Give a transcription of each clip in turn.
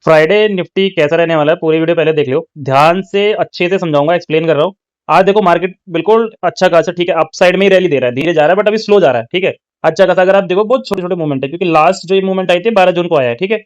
Friday Nifty कैसा रहने वाला है पूरी वीडियो पहले देख लो, ध्यान से अच्छे से समझाऊंगा, एक्सप्लेन कर रहा हूँ। आज देखो मार्केट बिल्कुल अच्छा खासा ठीक है, अपसाइड में ही रैली दे रहा है, धीरे जा रहा है बट अभी स्लो जा रहा है, ठीक है। अच्छा खासा अगर आप देखो बहुत छोटे छोटे मूवमेंट है, क्योंकि लास्ट जो ये मूवमेंट आई थी 12 जून को आया है, ठीक है।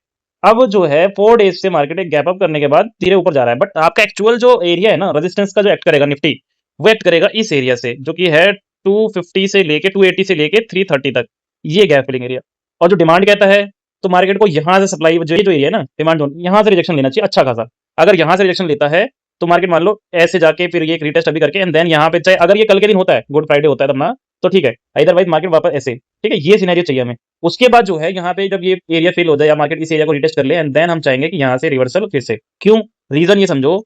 अब जो है 4 डेज से मार्केट एक गैप अप करने के बाद धीरे ऊपर जा रहा है, बट आपका एक्चुअल जो एरिया है ना रेजिस्टेंस का, जो एक्ट करेगा निफ्टी, वो एक्ट करेगा इस एरिया से, जो कि है 250 से लेके 280 से लेके 330 तक, ये गैप फिलिंग एरिया। और जो डिमांड कहता है, तो मार्केट को यहां से सप्लाई जो एरिया है ना डिमांड जोन, यहां से रिजेक्शन लेना चाहिए अच्छा खासा। अगर यहां से रिजेक्शन लेता है तो मार्केट मान लो ऐसे जाके फिर ये एक रीटेस्ट अभी करके एंड देन यहाँ पे, चाहे अगर ये कल के दिन होता है, गुड फ्राइडे होता है तब ना, तो ठीक है। अदरवाइज मार्केट वापस ऐसे, ठीक है, ये सिनेरियो चाहिए हमें। उसके बाद जो है यहाँ पे जब ये एरिया फिल हो जाए या मार्केट इस एरिया को रिटेस्ट कर ले एंड देन हम चाहेंगे कि यहाँ से रिवर्सल फिर से। क्यों? रीजन ये समझो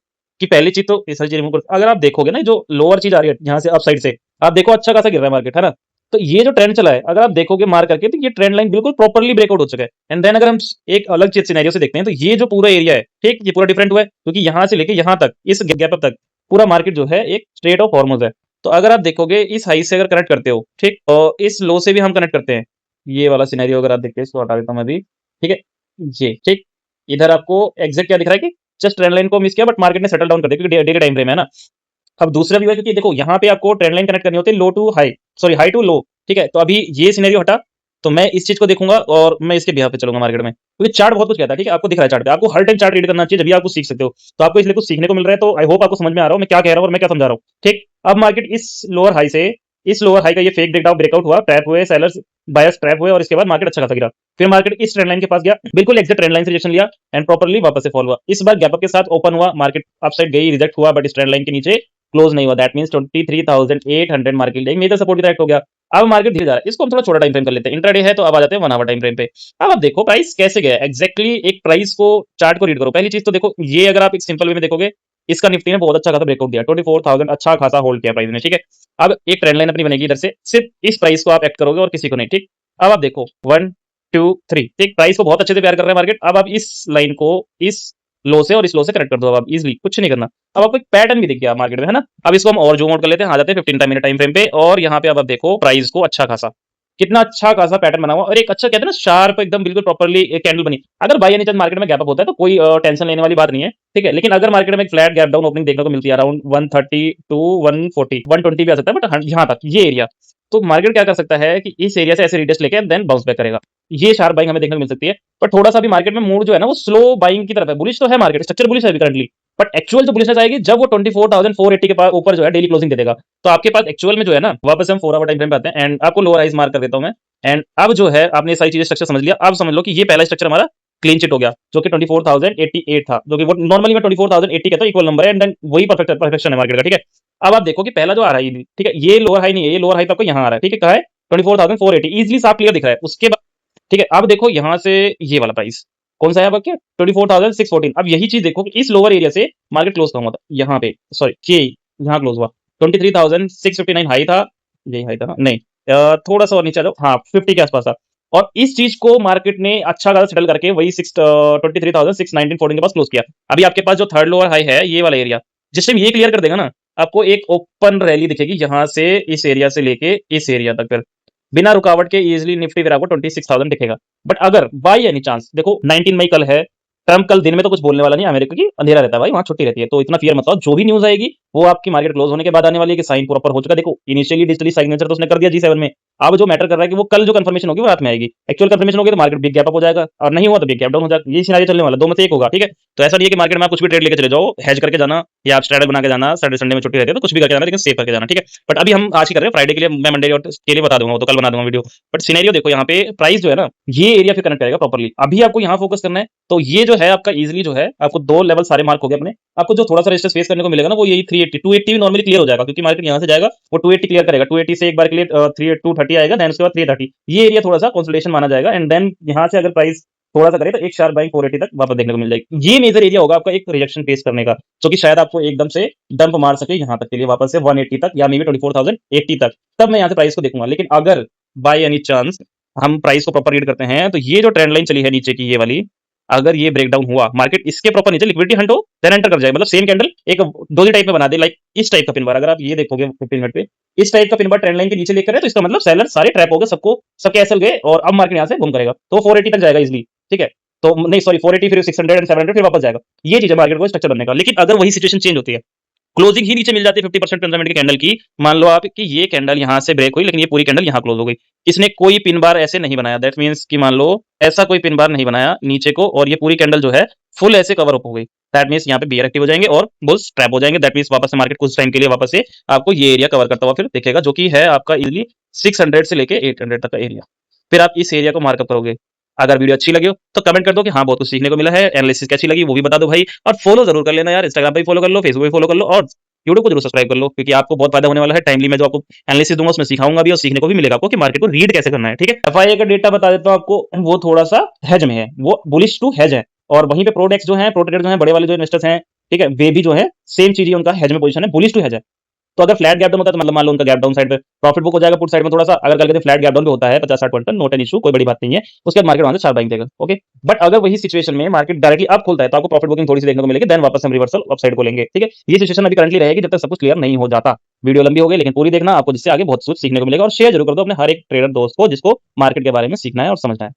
कि पहली चीज तो इस चीज रिमूव कर, अगर आप देखोगे ना जो लोअर चीज आ रही है यहाँ से अप साइड से, आप देखो अच्छा खासा गिर रहा है मार्केट, है ना। तो ये जो ट्रेंड चला है अगर आप देखोगे मार करके, तो ये ट्रेंड लाइन बिल्कुल प्रॉपर्ली ब्रेकआउट हो चुका है। एंड देन अगर हम एक अलग चीज सिनेरियो से देखते हैं, तो ये जो पूरा एरिया है, ठीक, ये पूरा डिफरेंट हुआ है, क्योंकि यहाँ से लेके यहाँ तक इस गैप अप तक पूरा मार्केट जो है एक स्ट्रेट ऑफ हॉर्मोज है। तो अगर आप देखोगे इस हाई से अगर कनेक्ट करते हो, ठीक, और इस लो से भी हम कनेक्ट करते हैं, ये वाला सिनेरियो अगर आप देखते हैं, इसको हटा देता हूं मैं अभी, ठीक है। ये ठीक, इधर आपको एग्जैक्ट क्या दिख रहा है कि जस्ट ट्रेंड लाइन को मिस किया, बट मार्केट ने सेटल डाउन कर दिया, क्योंकि डेली टाइम फ्रेम है ना। अब दूसरा भी हुआ, क्योंकि देखो यहाँ पे आपको ट्रेंड लाइन कनेक्ट करनी होती है low to high, sorry high to low, ठीक है। तो अभी ये सिनेरियो हटा, तो मैं इस चीज को देखूंगा और मैं इसके बिहाफ पे चलूंगा मार्केट में, क्योंकि चार्ट बहुत कुछ कहता है, ठीक है। आपको दिख रहा है चार्ट पे, आपको हर टाइम चार्ट रीड करना चाहिए, जब भी आप कुछ सीख सकते हो। तो आपको इसलिए कुछ सीखने को मिल रहा है, तो आई होप आपको समझ में आ रहा हो मैं क्या कह रहा हूँ और मैं क्या समझा रहा हूँ, ठीक। अब मार्केट इस लोअर हाई का ये फेक ब्रेकआउट हुआ, ट्रैप हुए सेलर्स, बायर्स ट्रैप हुए, और इसके बाद मार्केट अच्छा खासा गिरा। फिर मार्केट इस ट्रेंड लाइन के पास गया, बिल्कुल एग्जैक्ट ट्रेंड लाइन से रिजेक्शन लिया एंड प्रॉपर्ली वापस से फॉल हुआ। इस बार गैप अप के साथ ओपन हुआ, मार्केट अपसाइड गई, रिजेक्ट हुआ, बट इस ट्रेंड लाइन के नीचे क्लोज नहीं हुआ। दैट मींस 23,800 मार्केट एक मेजर सपोर्ट डायरेक्ट हो गया। अब मार्केट धीरे जा रहा है, इसको हम थोड़ा छोटा टाइम फ्रेम कर लेते हैं, इंट्राडे है तो अब आ जाते हैं 1 आवर टाइम फ्रेम पे। अब आप देखो प्राइस कैसे गया एग्जैक्टली, एक प्राइस को चार्ट को रीड करो। पहली चीज तो देखो, ये अगर आप एक सिंपल वे में देखोगे, इसका निफ्टी ने बहुत अच्छा खासा ब्रेकआउट दिया, 24,000 अच्छा खासा होल्ड किया प्राइस ने, ठीक है। अब एक ट्रेंड लाइन अपनी बनेगी इधर से, सिर्फ इस प्राइस को आप एक्ट करोगे और किसी को नहीं, ठीक। अब आप देखो 1 2 3, ठीक, प्राइस को बहुत अच्छे से प्यार कर रहा है मार्केट। अब आप इस लाइन को इस लो से और इस लो से कनेक्ट कर दो, अब आप इजीली कुछ नहीं करना। अब आपको एक पैटर्न भी दिख गया मार्केट में, है ना। अब इसको हम और जूम आउट कर लेते हैं, आ जाते हैं 15 मिनट टाइम फ्रेम पे, और यहाँ पे अब आप देखो प्राइस को अच्छा खासा, कितना अच्छा खासा पैटर्न बना हुआ, और एक अच्छा कहते हैं ना शार्प एकदम बिल्कुल प्रॉपर्ली एक कैंडल बनी। अगर बाय एनी चांस मार्केट में गैप अप होता है तो कोई टेंशन लेने वाली बात नहीं है, ठीक है। लेकिन अगर मार्केट में एक फ्लैट गैप डाउन ओपनिंग देखने को मिलती है अराउंड 130 टू 140 120 भी आ सकता है, बट यहाँ तक ये एरिया, तो मार्केट क्या कर सकता है कि इस एरिया से ऐसे रिटेस्ट लेके देन बाउंस बैक करेगा। ये शार्प बाइंग हमें देखने को मिल सकती है। पर थोड़ा सा भी मार्केट में मूड जो है ना वो स्लो बाइंग की तरफ है। बुलिश तो है मार्केट, स्ट्रक्चर बुलिश है अभी करंटली, बट एक्चुअल जो बुलिशनेस आएगी जब वो 24,480 के पास ऊपर जो है डेली क्लोजिंग दे देगा। तो आपके पास एक्चुअल में जो है ना, वापस हम 4 आवर टाइम फ्रेम पे आते हैं एंड आपको लोअर हाइज मार्क कर देता हूं मैं। एंड अब जो है आपने सारी चीजें स्ट्रक्चर समझ लिया, अब समझ लो कि ये पहला स्ट्रक्चर हमारा क्लीन चिट हो गया, जो कि 24,088 था, जो कि वो नॉर्मली मैं 24,080 कहता हूं इक्वल नंबर है, एंड देन वही परफेक्शन है मार्केट का, ठीक है। अब आप देखो कि पहला जो आ रहा है, ठीक है, ये लोअर हाई नहीं है, ये लोअर हाई तो आपको यहाँ आ रहा है, ठीक है, कहा है 24,480 इजिली साफ क्लियर दिख रहा है। उसके बाद ठीक है, अब देखो यहाँ से ये वाला प्राइस कौन सा है आपका, 24,614। अब यही चीज देखो कि इस लोअर एरिया से मार्केट क्लोज कहाँ हुआ था, यहाँ पे, सॉरी के यहाँ क्लोज हुआ 23,659 हाई था, यही हाई था ना, नहीं, थोड़ा सा और नीचे आ जाओ, हाँ 50 के आसपास था। और इस चीज को मार्केट ने अच्छा खासा सेटल करके वही 23,619 के पास क्लोज किया। अभी आपके पास जो थर्ड लोअर हाई है ये वाला एरिया, जिस टाइम ये क्लियर कर देगा ना, आपको एक ओपन रैली दिखेगी यहाँ से इस एरिया से लेके इस एरिया तक, फिर बिना रुकावट के इजिली निफ्टी फिर आपको 26,000 दिखेगा। बट अगर बाय एनी चांस, देखो 19 मई कल है, ट्रम्प कल दिन में तो कुछ बोलने वाला नहीं, अमेरिका की अंधेरा रहता है भाई, वहां छुट्टी रहती है, तो इतना फियर मत हो। जो भी न्यूज आएगी वो आपकी मार्केट क्लोज होने के बाद आने वाली है कि साइन प्रॉपर हो चुका। देखो इनिशियली डिजिटली सिग्नेचर तो उसने कर दिया G7 में, अब जो मैटर कर रहा है कि वो कल जो कंफर्मेशन होगी वो रात में आएगी। एक्चुअल कंफर्मेशन होगी तो मार्केट बिग गैप अप हो जाएगा, और नहीं हुआ तो बिग गैप डाउन हो जाएगा। ये सिनारियो चलने वाला, दो में से एक होगा, ठीक है। तो ऐसा नहीं है कि मार्केट में आप कुछ भी ट्रेड लेके चले जाओ, हेज करके जाना या आप स्ट्रैटेजी बना के जाना, सैटरडे संडे में छुट्टी रहती है तो कुछ भी करके जाना, लेकिन सेफ करके जाना, ठीक है। बट अभी हम आज ही कर रहे हैं फ्राइडे के लिए, मैं मंडे के लिए बता दूंगा, वो तो कल बना दूंगा वीडियो। बट सिनेरियो देखो यहाँ पे प्राइस जो है ना, ये एरिया फिर कनेक्ट करेगा प्रॉपर्ली। अभी आपको यहाँ फोकस करना है, तो ये जो है आपका इजिली जो है आपको 2 लेवल सारे मार्क हो गए अपने। आपको जो थोड़ा सा रेजिस्टेंस फेस करने को मिलेगा ना वो यही 380 280 भी नॉर्मली क्लियर हो जाएगा, क्योंकि मार्केट यहाँ से जाएगा वो 280 क्लियर करेगा, 280 से एक बार क्लियर 230 आएगा, देन उसके बाद 330, ये एरिया थोड़ा सा कंसोलिडेशन माना जाएगा। एंड देन यहाँ से अगर प्राइस थोड़ा सा करे तो एक शार्प बाइंग 480 तक वापस देखने को मिल जाएगी। ये मेजर एरिया होगा आपका एक रिजेक्शन फेस करने का, जो कि शायद आपको एकदम से डंप मार सके यहाँ तक के लिए, वापस से 180 तक या मे बी 24,080 तक, तब मैं यहाँ से प्राइस को देखूंगा। लेकिन अगर बाय एनी चांस हम प्राइस को प्रॉपर रीड करते हैं, तो ये जो ट्रेंड लाइन चली है नीचे की ये वाली, अगर ये ब्रेकडाउन हुआ, मार्केट इसके प्रॉपर नीचे लिक्विडिटी हंट हो, देन एंटर कर जाए, मतलब सेम कैंडल एक डोजी टाइप में बना दे, लाइक इस टाइप का पिन बार। अगर आप ये देखोगे 15 मिनट पे इस टाइप का पिन बार ट्रेंड लाइन के नीचे लेकर है, तो इसका मतलब सेलर सारे ट्रैप हो गए, सबको सबके एसएल गए, और अब मार्केट यहाँ से घूम करेगा तो 480 तक जाएगा इजिली, ठीक है। तो नहीं सॉरी 480 फिर 600 एंड 700 फिर वापस जाएगा। ये चीज है मार्केट को स्ट्रक्चर बनने का। लेकिन अगर वही सिचुएशन चेंज होती है, क्लोजिंग ही नीचे मिल जाती है 50% पेमेंट के कैंडल की, मान लो आप कि ये कैंडल यहां से ब्रेक हुई लेकिन ये पूरी कैंडल यहां क्लोज हो गई, इसने कोई पिन बार ऐसे नहीं बनाया, दैट मींस कि मान लो ऐसा कोई पिन बार नहीं बनाया नीचे को और ये पूरी कैंडल जो है फुल ऐसे कवर अप हो गई, दैट मींस यहाँ पे बियर एक्टिव हो जाएंगे और बुल्स ट्रैप हो जाएंगे। दैट मींस वापस से मार्केट कुछ टाइम के लिए वापस से आपको ये एरिया कवर करता हुआ फिर दिखेगा, जो कि है आपका इजिली 600 से लेके 800 तक का एरिया। फिर आप इस एरिया को मार्कअप करोगे। अगर वीडियो अच्छी लगी हो तो कमेंट कर दो कि हाँ बहुत कुछ सीखने को मिला है, एनालिसिस कैसी लगी वो भी बता दो भाई, और फॉलो जरूर कर लेना यार, इंस्टाग्राम पे भी फॉलो कर लो, फेसबुक पे फॉलो कर लो और यूट्यूब को जरूर सब्सक्राइब कर लो, क्योंकि आपको बहुत फायदा होने वाला है। टाइमली मैं जो आपको एनालिसिस दूंगा उसमें सिखाऊंगा भी और सीखने को भी मिलेगा आपको कि मार्केट को रीड कैसे करना है। ठीक है, एफआईए का डेटा बता देता हूं आपको, वो थोड़ा सा हेज में है, वो बुलिश टू हेज है, और वहीं पे प्रोडेक्ट्स जो है प्रोटेक्टर जो है बड़े वाले जो इन्वेस्टर्स हैं, ठीक है, वे भी जो है सेम चीज ही उनका हेज में पोजीशन है, बुलिश टू हेज है। तो अगर फ्लैट गैप डाउन होता है तो मतलब मान लो उनका गैप डाउन साइड पे प्रॉफिट बुक हो जाएगा, पुट साइड में थोड़ा सा, अगर कल के दिन फ्लैट गैप डाउन भी होता है 50-60 नोट एन इशू, कोई बड़ी बात नहीं है, उसके बाद मार्केट वहां से 4 बाइंग देगा। ओके, बट अगर वही सिचुएशन में मार्केट डायरेक्टली अप खुलता है तो आपको प्रॉफिट बुकिंग थोड़ी सी देखने को मिलेगी, देन वापस हम रिवर्सल अपसाइड को लेंगे। ठीक है, ये सिचुएशन अभी करंटली रहेगी जब तक सब कुछ क्लियर नहीं हो जाता। वीडियो लंबी हो गई लेकिन पूरी देखना आपको, जिससे आगे बहुत कुछ सीखने को मिलेगा, और शेयर जरूर कर दो अपने हर एक ट्रेडर दोस्त को जिसको मार्केट के बारे में सीखना है और समझना है।